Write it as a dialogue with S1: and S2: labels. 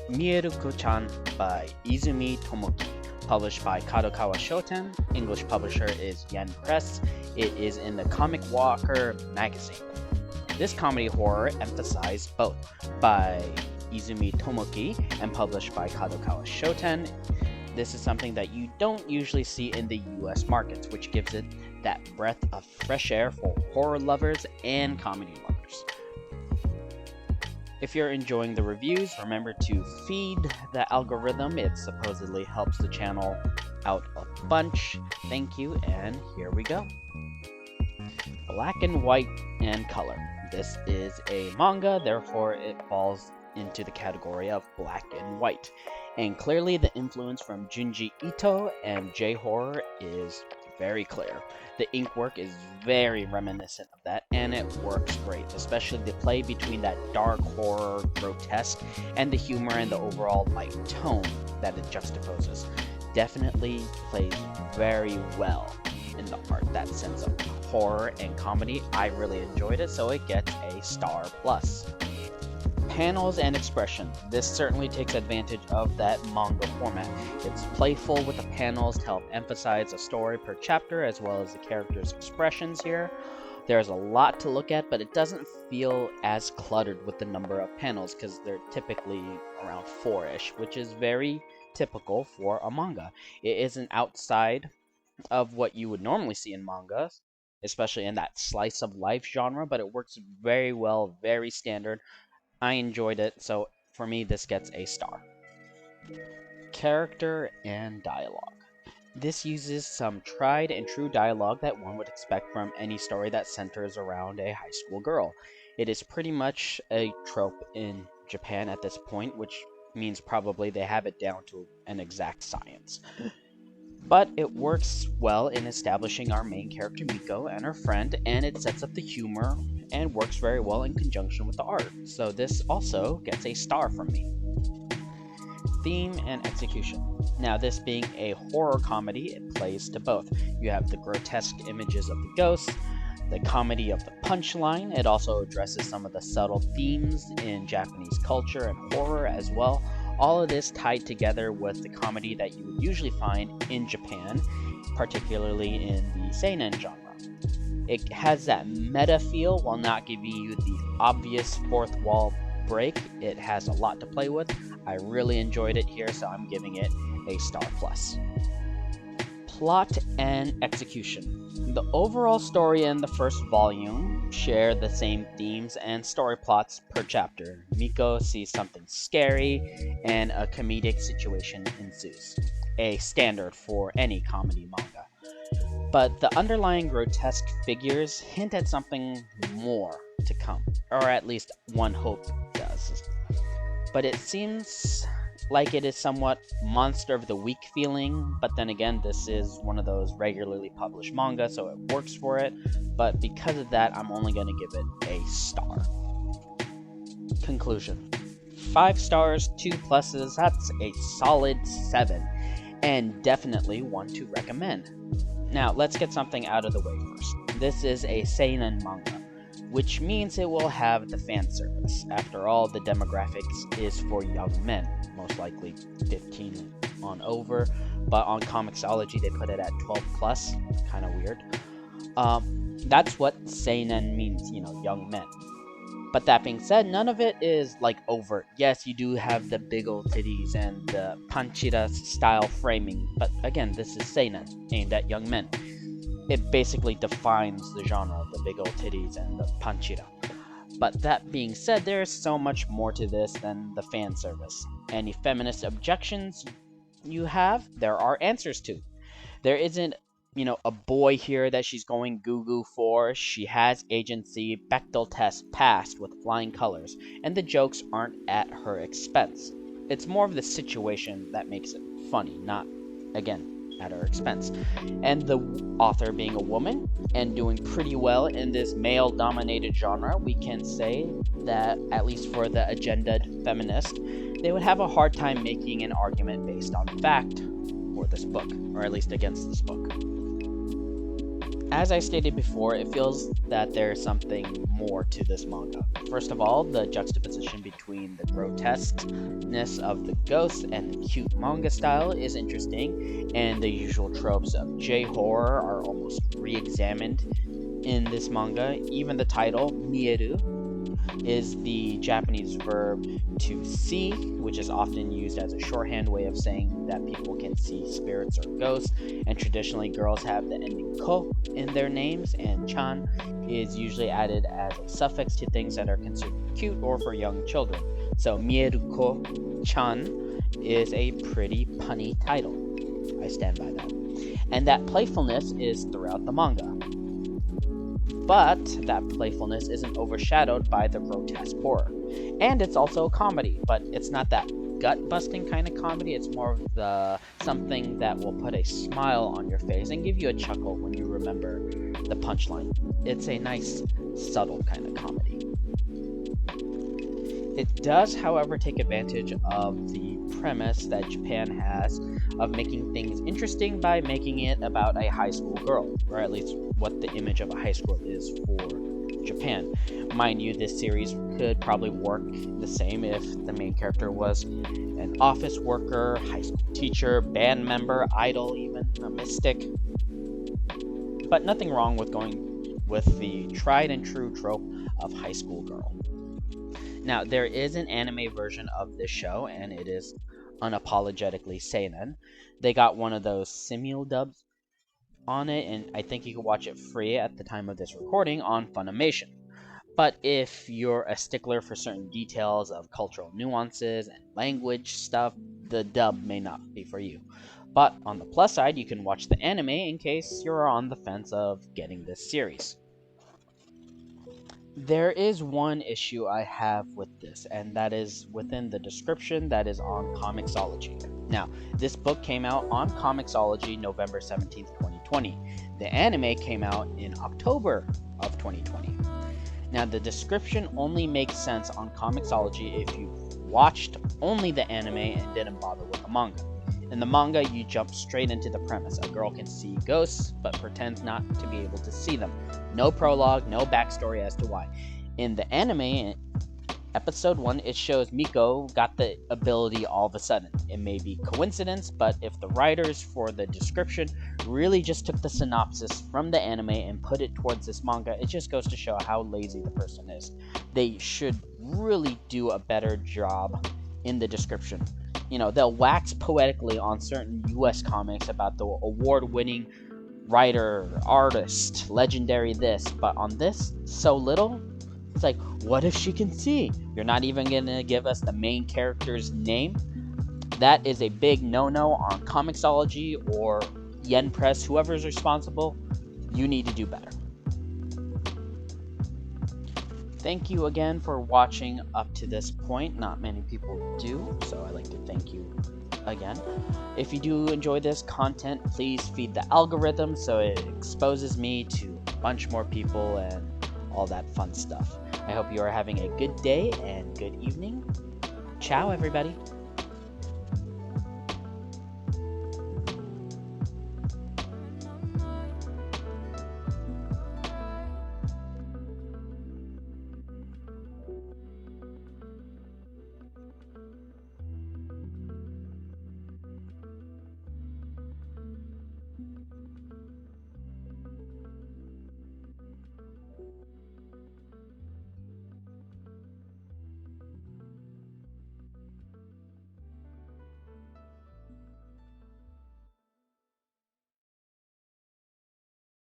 S1: Mieruko-chan by Izumi Tomoki, published by Kadokawa Shoten. English publisher is Yen Press. It is in the Comic Walker magazine. This comedy horror emphasized both by Izumi Tomoki and published by Kadokawa Shoten. This is something that you don't usually see in the US markets, which gives it that breath of fresh air for horror lovers and comedy lovers. If you're enjoying the reviews, remember to feed the algorithm. It supposedly helps the channel out a bunch. Thank you, and here we go. Black and white and color. This is a manga, therefore it falls into the category of black and white. And clearly the influence from Junji Ito and J-horror is very clear. The ink work is very reminiscent of that, and it works great, especially the play between that dark horror, grotesque, and the humor and the overall light tone that it juxtaposes. Definitely plays very well in the art, that sense of horror and comedy. I really enjoyed it, so it gets a star plus. Panels and expression. This certainly takes advantage of that manga format. It's playful with the panels to help emphasize a story per chapter as well as the characters' expressions here. There's a lot to look at, but it doesn't feel as cluttered with the number of panels because they're typically around 4-ish, which is very typical for a manga. It isn't outside of what you would normally see in manga, especially in that slice of life genre, but it works very well, very standard. I enjoyed it, so for me this gets a star. Character and dialogue. This uses some tried and true dialogue that one would expect from any story that centers around a high school girl. It is pretty much a trope in Japan at this point, which means probably they have it down to an exact science. But it works well in establishing our main character Miko and her friend, and it sets up the humor and works very well in conjunction with the art. So this also gets a star from me. Theme and execution. Now, this being a horror comedy, it plays to both. You have the grotesque images of the ghosts, the comedy of the punchline. It also addresses some of the subtle themes in Japanese culture and horror as well. All of this tied together with the comedy that you would usually find in Japan, particularly in the seinen genre. It has that meta feel while not giving you the obvious fourth wall break. It has a lot to play with. I really enjoyed it here, so I'm giving it a star plus. Plot and execution. The overall story in the first volume share the same themes and story plots per chapter. Miko sees something scary, and a comedic situation ensues. A standard for any comedy manga. But the underlying grotesque figures hint at something more to come, or at least one hope does. But it seems like it is somewhat monster of the week feeling, but then again, this is one of those regularly published manga, so it works for it. But because of that, I'm only going to give it a star. Conclusion. 5 stars, 2 pluses, that's a solid 7, and definitely one to recommend. Now, let's get something out of the way first. This is a seinen manga, which means it will have the fan service. After all, the demographics is for young men, most likely 15 on over, but on Comixology they put it at 12 plus, kind of weird. That's what seinen means, young men. But that being said, none of it is like overt. Yes, you do have the big old titties and the panchira style framing, but again, this is seinen, aimed at young men. It basically defines the genre, the big old titties and the panchira. But that being said, there is so much more to this than the fan service. Any feminist objections you have, there are answers to. There isn't, a boy here that she's going goo-goo for. She has agency, Bechdel test passed with flying colors, and the jokes aren't at her expense. It's more of the situation that makes it funny, not, again, at her expense. And the author being a woman and doing pretty well in this male-dominated genre, we can say that, at least for the agendaed feminist, they would have a hard time making an argument based on fact for this book, or at least against this book. As I stated before, it feels that there's something more to this manga. First of all, the juxtaposition between the grotesqueness of the ghosts and the cute manga style is interesting, and the usual tropes of J-horror are almost re-examined in this manga. Even the title, Mieru, is the Japanese verb to see, which is often used as a shorthand way of saying that people can see spirits or ghosts, and traditionally girls have the ending ko in their names, and chan is usually added as a suffix to things that are considered cute or for young children. So Mieruko chan is a pretty punny title. I stand by that. And that playfulness is throughout the manga. But that playfulness isn't overshadowed by the grotesque horror. And it's also a comedy, but it's not that gut-busting kind of comedy. It's more of the something that will put a smile on your face and give you a chuckle when you remember the punchline. It's a nice, subtle kind of comedy. It does, however, take advantage of the premise that Japan has of making things interesting by making it about a high school girl, or at least what the image of a high school is for Japan. Mind you, this series could probably work the same if the main character was an office worker, high school teacher, band member, idol, even a mystic. But nothing wrong with going with the tried and true trope of high school girl. Now, there is an anime version of this show, and it is unapologetically seinen. They got one of those simul-dubs on it, and I think you can watch it free at the time of this recording on Funimation. But if you're a stickler for certain details of cultural nuances and language stuff, the dub may not be for you. But on the plus side, you can watch the anime in case you're on the fence of getting this series. There is one issue I have with this, and that is within the description that is on Comixology. Now, this book came out on Comixology November 17th, 2020. The anime came out in October of 2020. Now, the description only makes sense on Comixology if you watched only the anime and didn't bother with the manga. In the manga, you jump straight into the premise. A girl can see ghosts, but pretends not to be able to see them. No prologue, no backstory as to why. In the anime, episode 1, it shows Miko got the ability all of a sudden. It may be coincidence, but if the writers for the description really just took the synopsis from the anime and put it towards this manga, it just goes to show how lazy the person is. They should really do a better job in the description. You know, they'll wax poetically on certain US comics about the award-winning writer, artist, legendary this, but on this, so little. It's like, what if she can see? You're not even gonna give us the main character's name? That is a big no-no on Comixology or Yen Press, whoever's responsible. You need to do better. Thank you again for watching up to this point. Not many people do, so I'd like to thank you again. If you do enjoy this content, please feed the algorithm so it exposes me to a bunch more people and all that fun stuff. I hope you are having a good day and good evening. Ciao, everybody.